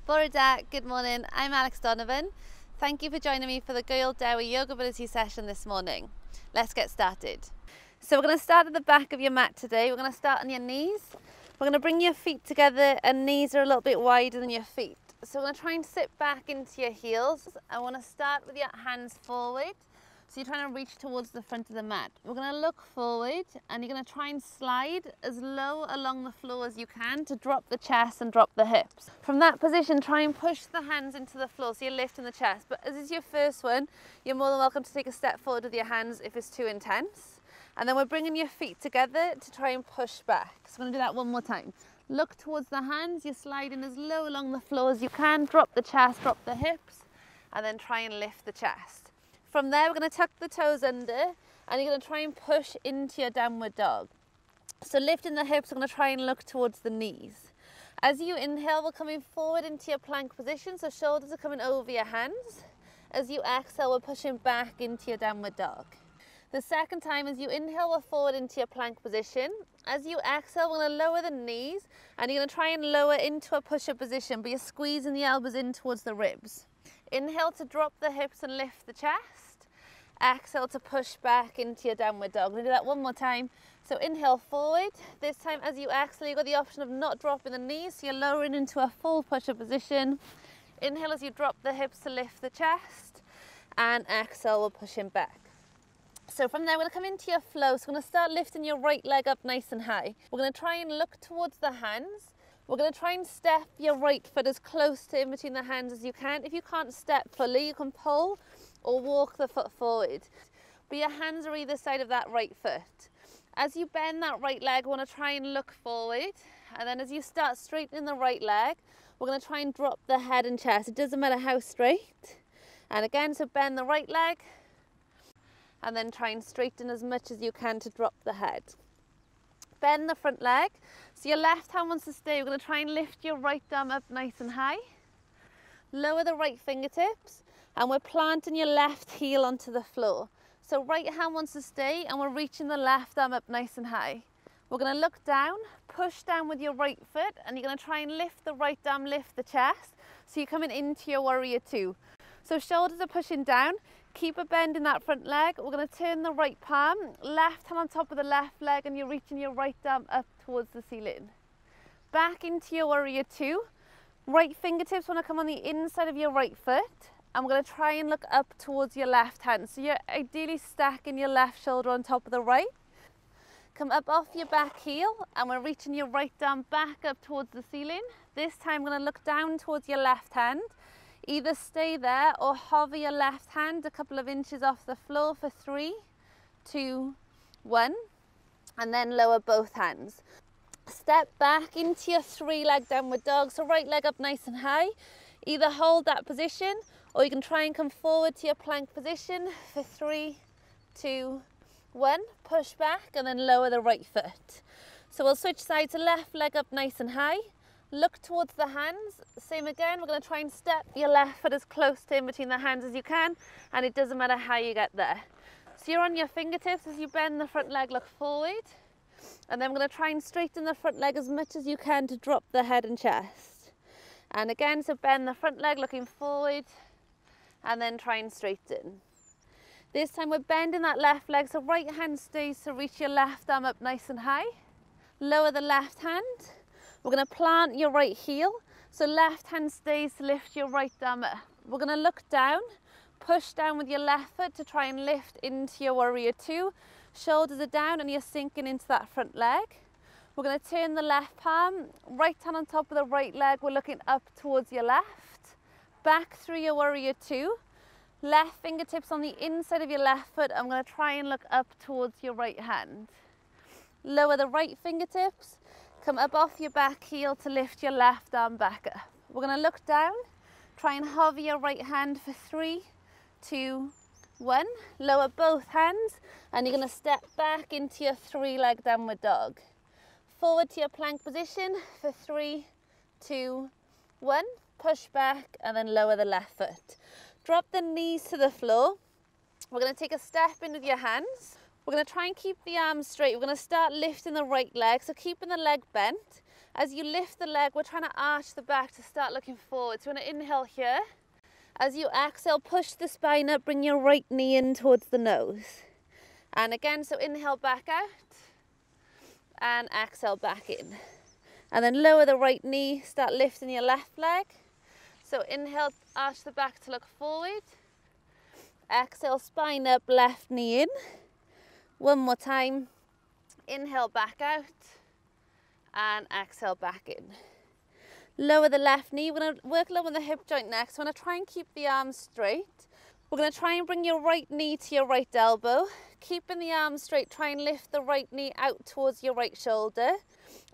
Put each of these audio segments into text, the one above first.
Bore da, good morning, I'm Alecs Donovan. Thank you for joining me for the lleoliadau yoga ability session this morning. Let's get started. So we're going to start at the back of your mat today. We're going to start on your knees. We're going to bring your feet together and knees are a little bit wider than your feet. So we're going to try and sit back into your heels. I want to start with your hands forward. So you're trying to reach towards the front of the mat. We're going to look forward and you're going to try and slide as low along the floor as you can to drop the chest and drop the hips. From that position, try and push the hands into the floor so you're lifting the chest. But as is your first one, you're more than welcome to take a step forward with your hands if it's too intense. And then we're bringing your feet together to try and push back. So we're going to do that one more time. Look towards the hands, you're sliding as low along the floor as you can. Drop the chest, drop the hips, and then try and lift the chest. From there, we're going to tuck the toes under and you're going to try and push into your downward dog. So lifting the hips, we're going to try and look towards the knees. As you inhale, we're coming forward into your plank position, so shoulders are coming over your hands. As you exhale, we're pushing back into your downward dog. The second time, as you inhale, we're forward into your plank position. As you exhale, we're going to lower the knees and you're going to try and lower into a push-up position, but you're squeezing the elbows in towards the ribs. Inhale to drop the hips and lift the chest. Exhale to push back into your downward dog. We're going to do that one more time. So inhale forward. This time as you exhale, you've got the option of not dropping the knees, so you're lowering into a full push-up position. Inhale as you drop the hips to lift the chest. And exhale, we're pushing back. So from there, we're going to come into your flow. So we're going to start lifting your right leg up nice and high. We're going to try and look towards the hands. We're going to try and step your right foot as close to in between the hands as you can. If you can't step fully, you can pull or walk the foot forward. But your hands are either side of that right foot. As you bend that right leg, we want to try and look forward. And then as you start straightening the right leg, we're going to try and drop the head and chest. It doesn't matter how straight. And again, so bend the right leg. And then try and straighten as much as you can to drop the head. Bend the front leg. So your left hand wants to stay. We're going to try and lift your right arm up nice and high. Lower the right fingertips. And we're planting your left heel onto the floor. So right hand wants to stay and we're reaching the left arm up nice and high. We're going to look down, push down with your right foot, and you're going to try and lift the right arm, lift the chest. So you're coming into your warrior two. So shoulders are pushing down. Keep a bend in that front leg. We're going to turn the right palm, left hand on top of the left leg, and you're reaching your right arm up towards the ceiling. Back into your warrior two. Right fingertips want to come on the inside of your right foot, and we're going to try and look up towards your left hand. So you're ideally stacking your left shoulder on top of the right. Come up off your back heel, and we're reaching your right arm back up towards the ceiling. This time we're going to look down towards your left hand. Either stay there or hover your left hand a couple of inches off the floor for 3, 2, 1, and then lower both hands. Step back into your 3-leg downward dog. So right leg up nice and high. Either hold that position or you can try and come forward to your plank position for 3, 2, 1. Push back and then lower the right foot. So we'll switch sides to left leg up nice and high. Look towards the hands. Same again, we're going to try and step your left foot as close to in between the hands as you can, and it doesn't matter how you get there. So you're on your fingertips as you bend the front leg, look forward, and then we're going to try and straighten the front leg as much as you can to drop the head and chest. And again, so bend the front leg looking forward, and then try and straighten. This time we're bending that left leg, so right hand stays to reach your left arm up nice and high. Lower the left hand. We're going to plant your right heel, so left hand stays to lift your right arm up. We're going to look down, push down with your left foot to try and lift into your warrior two. Shoulders are down and you're sinking into that front leg. We're going to turn the left palm, right hand on top of the right leg, we're looking up towards your left. Back through your warrior two. Left fingertips on the inside of your left foot. I'm going to try and look up towards your right hand. Lower the right fingertips. Come up off your back heel to lift your left arm back up. We're going to look down, try and hover your right hand for 3, 2, 1. Lower both hands and you're going to step back into your 3-leg downward dog. Forward to your plank position for 3, 2, 1. Push back and then lower the left foot. Drop the knees to the floor. We're going to take a step in with your hands. We're going to try and keep the arms straight. We're going to start lifting the right leg, so keeping the leg bent. As you lift the leg, we're trying to arch the back to start looking forward. So we're going to inhale here. As you exhale, push the spine up, bring your right knee in towards the nose. And again, so inhale back out and exhale back in. And then lower the right knee, start lifting your left leg. So inhale, arch the back to look forward. Exhale, spine up, left knee in. One more time. Inhale back out and exhale back in. Lower the left knee. We're going to work along with the hip joint next. We're going to try and keep the arms straight. We're going to try and bring your right knee to your right elbow. Keeping the arms straight, try and lift the right knee out towards your right shoulder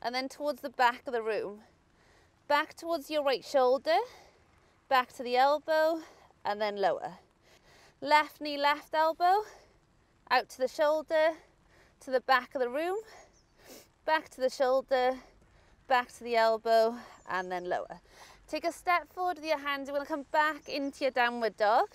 and then towards the back of the room. Back towards your right shoulder, back to the elbow and then lower. Left knee, left elbow, out to the shoulder, to the back of the room, back to the shoulder, back to the elbow and then lower. Take a step forward with your hands. You're going to come back into your downward dog.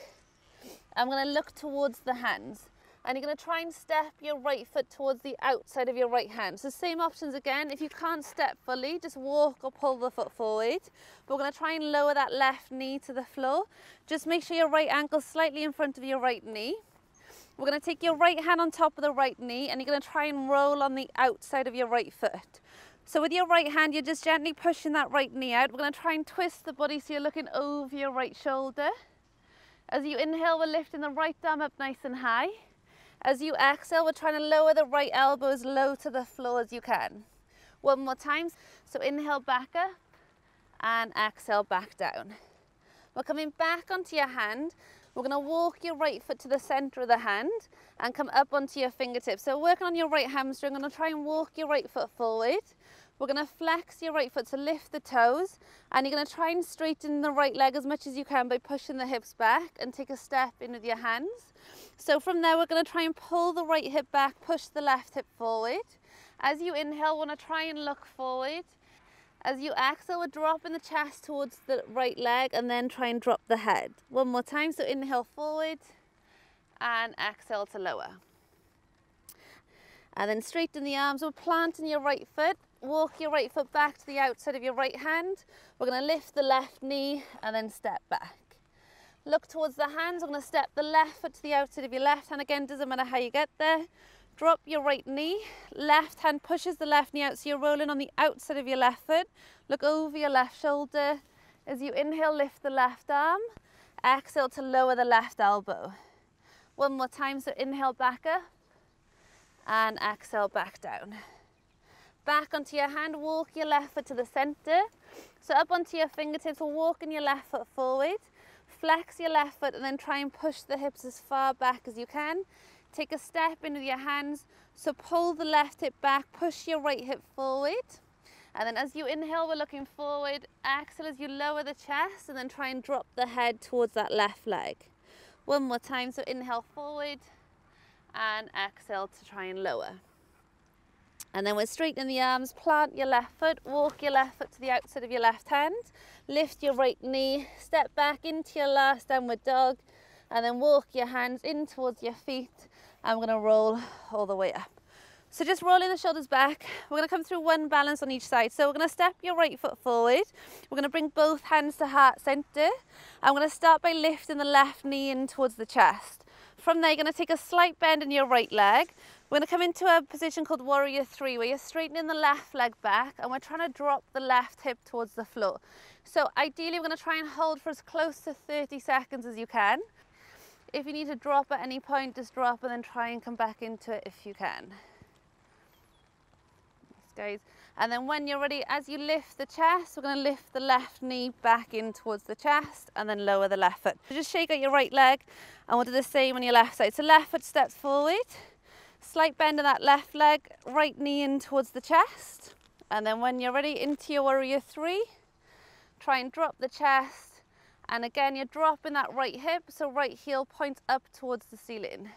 I'm going to look towards the hands and you're going to try and step your right foot towards the outside of your right hand. So same options again. If you can't step fully, just walk or pull the foot forward. But we're going to try and lower that left knee to the floor. Just make sure your right ankle slightly in front of your right knee. We're going to take your right hand on top of the right knee and you're going to try and roll on the outside of your right foot. So with your right hand, you're just gently pushing that right knee out. We're going to try and twist the body so you're looking over your right shoulder. As you inhale, we're lifting the right arm up nice and high. As you exhale, we're trying to lower the right elbow as low to the floor as you can. One more time. So inhale back up and exhale back down. We're coming back onto your hand. We're going to walk your right foot to the center of the hand and come up onto your fingertips. So working on your right hamstring, I'm going to try and walk your right foot forward. We're going to flex your right foot to lift the toes and you're going to try and straighten the right leg as much as you can by pushing the hips back and take a step in with your hands. So from there, we're going to try and pull the right hip back, push the left hip forward. As you inhale, we want to try and look forward. As you exhale, we're dropping the chest towards the right leg and then try and drop the head. One more time, so inhale forward and exhale to lower. And then straighten the arms, we're planting your right foot. Walk your right foot back to the outside of your right hand. We're going to lift the left knee and then step back. Look towards the hands. We're going to step the left foot to the outside of your left hand. Again, doesn't matter how you get there. Drop your right knee. Left hand pushes the left knee out, so you're rolling on the outside of your left foot. Look over your left shoulder. As you inhale, lift the left arm. Exhale to lower the left elbow. One more time, so inhale back up and exhale back down. Back onto your hand, walk your left foot to the center. So up onto your fingertips, we're walking your left foot forward. Flex your left foot and then try and push the hips as far back as you can. Take a step in with your hands. So pull the left hip back, push your right hip forward. And then as you inhale, we're looking forward. Exhale as you lower the chest and then try and drop the head towards that left leg. One more time, so inhale forward and exhale to try and lower. And then we're straightening the arms, plant your left foot, walk your left foot to the outside of your left hand, lift your right knee, step back into your last downward dog, and then walk your hands in towards your feet, and we're going to roll all the way up. So just rolling the shoulders back, we're going to come through one balance on each side. So we're going to step your right foot forward, we're going to bring both hands to heart center, I'm going to start by lifting the left knee in towards the chest. From there, you're going to take a slight bend in your right leg. We're going to come into a position called Warrior 3, where you're straightening the left leg back and we're trying to drop the left hip towards the floor. So ideally, we're going to try and hold for as close to 30 seconds as you can. If you need to drop at any point, just drop and then try and come back into it if you can. Thanks, guys. And then when you're ready, as you lift the chest, we're going to lift the left knee back in towards the chest and then lower the left foot. So just shake out your right leg and we'll do the same on your left side. So left foot steps forward. Slight bend of that left leg, right knee in towards the chest. And then when you're ready, into your Warrior 3, try and drop the chest. And again, you're dropping that right hip, so right heel points up towards the ceiling.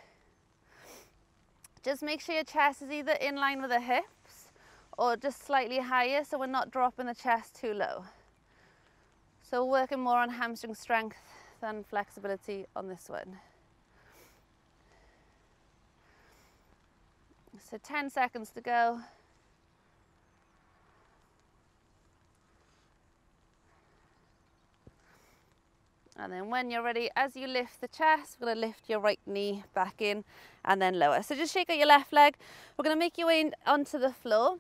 Just make sure your chest is either in line with the hips or just slightly higher, so we're not dropping the chest too low. So working more on hamstring strength than flexibility on this one. So 10 seconds to go. And then when you're ready, as you lift the chest, we're going to lift your right knee back in and then lower. So just shake out your left leg. We're going to make your way onto the floor.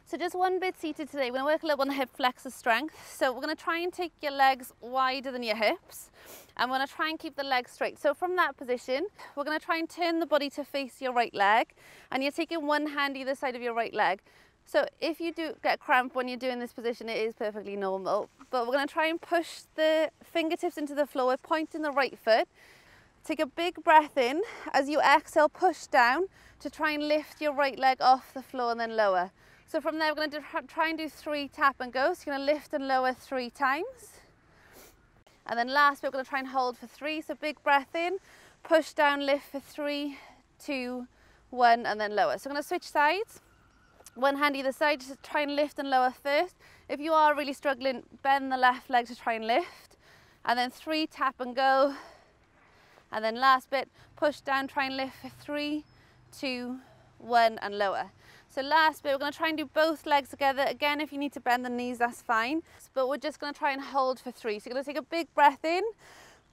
So just one bit seated today. We're going to work a little on the hip flexor strength. So we're going to try and take your legs wider than your hips. And we're going to try and keep the legs straight. So from that position, we're going to try and turn the body to face your right leg. And you're taking one hand either side of your right leg. So if you do get cramp when you're doing this position, it is perfectly normal. But we're going to try and push the fingertips into the floor. We're pointing the right foot. Take a big breath in. As you exhale, push down to try and lift your right leg off the floor and then lower. So from there, we're going to try and do 3 tap and go. So you're going to lift and lower 3 times. And then last, we're going to try and hold for 3. So big breath in, push down, lift for 3, 2, 1, and then lower. So we're going to switch sides. One hand either side, just try and lift and lower first. If you are really struggling, bend the left leg to try and lift. And then 3 tap and go. And then last bit, push down, try and lift for 3, 2, 1, and lower. So last bit, we're going to try and do both legs together. Again, if you need to bend the knees, that's fine. But we're just going to try and hold for 3. So you're going to take a big breath in,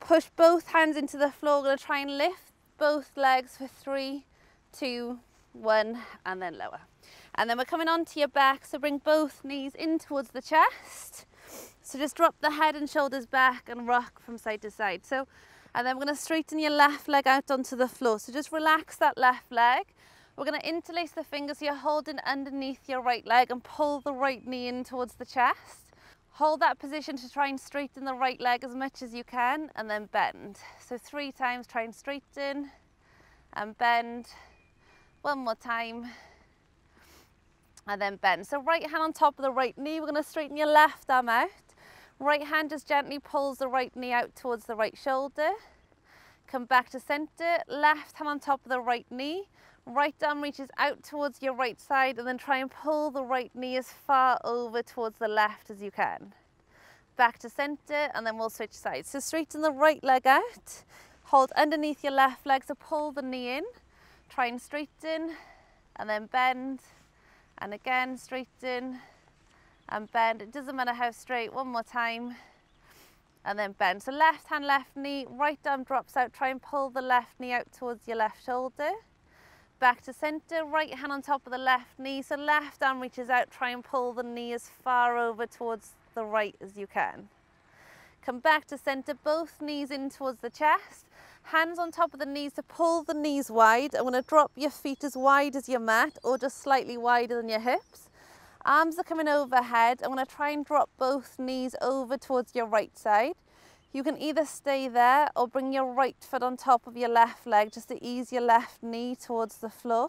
push both hands into the floor. We're going to try and lift both legs for 3, 2, 1, and then lower. And then we're coming onto your back, so bring both knees in towards the chest. So just drop the head and shoulders back and rock from side to side. And then we're going to straighten your left leg out onto the floor. So just relax that left leg. We're going to interlace the fingers, so you're holding underneath your right leg and pull the right knee in towards the chest. Hold that position to try and straighten the right leg as much as you can, and then bend. So 3 times, try and straighten and bend. One more time. And then bend. So right hand on top of the right knee, we're going to straighten your left arm out. Right hand just gently pulls the right knee out towards the right shoulder. Come back to center, left hand on top of the right knee. Right arm reaches out towards your right side, and then try and pull the right knee as far over towards the left as you can. Back to center, and then we'll switch sides. So straighten the right leg out. Hold underneath your left leg, so pull the knee in. Try and straighten, and then bend. And again, straighten and bend. It doesn't matter how straight. One more time. And then bend. So left hand, left knee, right arm drops out. Try and pull the left knee out towards your left shoulder. Back to center, right hand on top of the left knee. So left arm reaches out. Try and pull the knee as far over towards the right as you can. Come back to center, both knees in towards the chest. Hands on top of the knees to pull the knees wide. I'm going to drop your feet as wide as your mat, or just slightly wider than your hips. Arms are coming overhead. I'm going to try and drop both knees over towards your right side. You can either stay there or bring your right foot on top of your left leg just to ease your left knee towards the floor.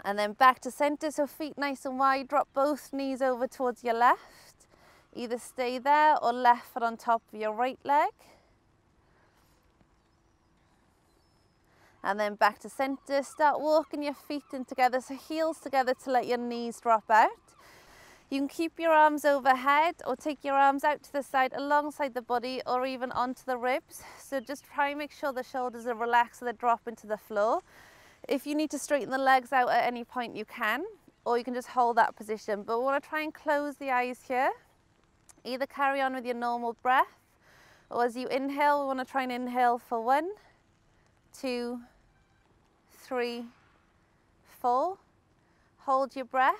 And then back to center, so feet nice and wide. Drop both knees over towards your left. Either stay there or left foot on top of your right leg. And then back to center, start walking your feet in together, so heels together to let your knees drop out. You can keep your arms overhead or take your arms out to the side alongside the body or even onto the ribs. So just try and make sure the shoulders are relaxed so they drop into the floor. If you need to straighten the legs out at any point, you can, or you can just hold that position. But we want to try and close the eyes here. Either carry on with your normal breath, or as you inhale, we want to try and inhale for 1, 2, 3, 4. Hold your breath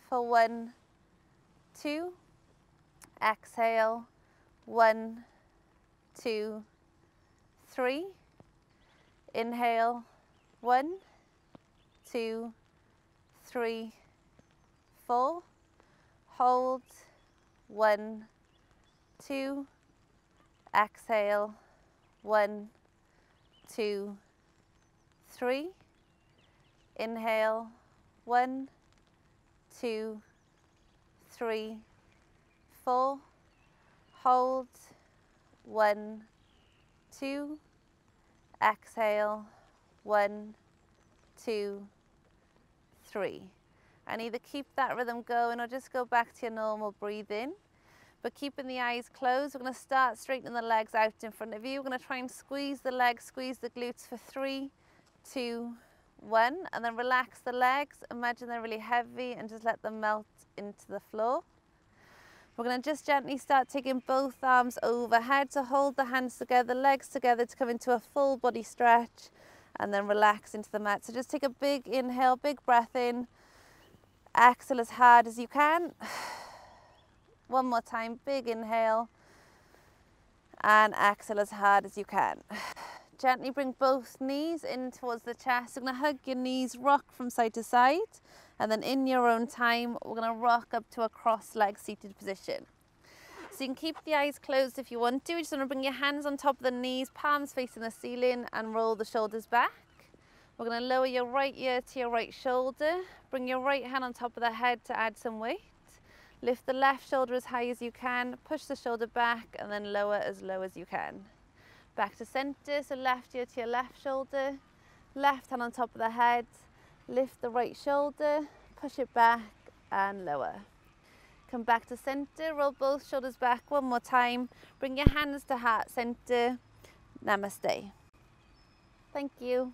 for 1, 2. Exhale, 1, 2, 3. Inhale, 1, 2, 3, 4. Hold, 1, 2. Exhale, 1, 2, 3. Inhale, 1, 2, 3, 4. Hold, 1, 2. Exhale, 1, 2, 3. And either keep that rhythm going or just go back to your normal breathing. But keeping the eyes closed, we're going to start straightening the legs out in front of you. We're going to try and squeeze the legs, squeeze the glutes for 3, 2, 1. And then relax the legs. Imagine they're really heavy and just let them melt into the floor. We're going to just gently start taking both arms overhead to hold the hands together, legs together to come into a full body stretch and then relax into the mat. So just take a big inhale, big breath in, exhale as hard as you can. One more time, big inhale and exhale as hard as you can. Gently bring both knees in towards the chest. You're going to hug your knees, rock from side to side, and then in your own time, we're going to rock up to a cross-leg seated position. So you can keep the eyes closed if you want to. You just want to bring your hands on top of the knees, palms facing the ceiling, and roll the shoulders back. We're going to lower your right ear to your right shoulder. Bring your right hand on top of the head to add some weight. Lift the left shoulder as high as you can, push the shoulder back, and then lower as low as you can. Back to center, so left ear to your left shoulder, left hand on top of the head, lift the right shoulder, push it back and lower. Come back to center, roll both shoulders back one more time, bring your hands to heart center, Namaste. Thank you.